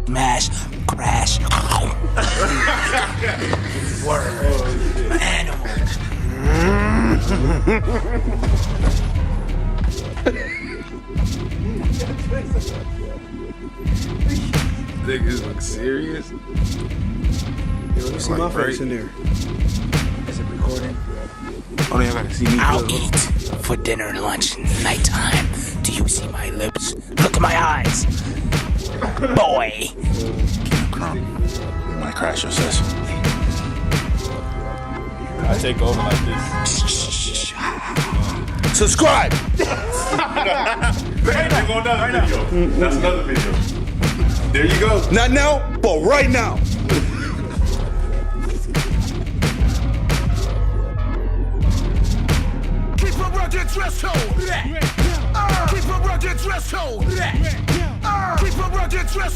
mash, crash. Word. Animal. Niggas look serious. Yo, let me see my face in there. Is it recording? Oh, they gotta see me. I'll eat for dinner, lunch, nighttime. Do you see my lips? Look at my eyes. Boy. Crump. I'm gonna crash your session. I take over like this. Subscribe! Right now. That's another video. There you go. Not now, but right now. Keep a rugged threshold. Keep a rugged threshold. Keep a rugged threshold.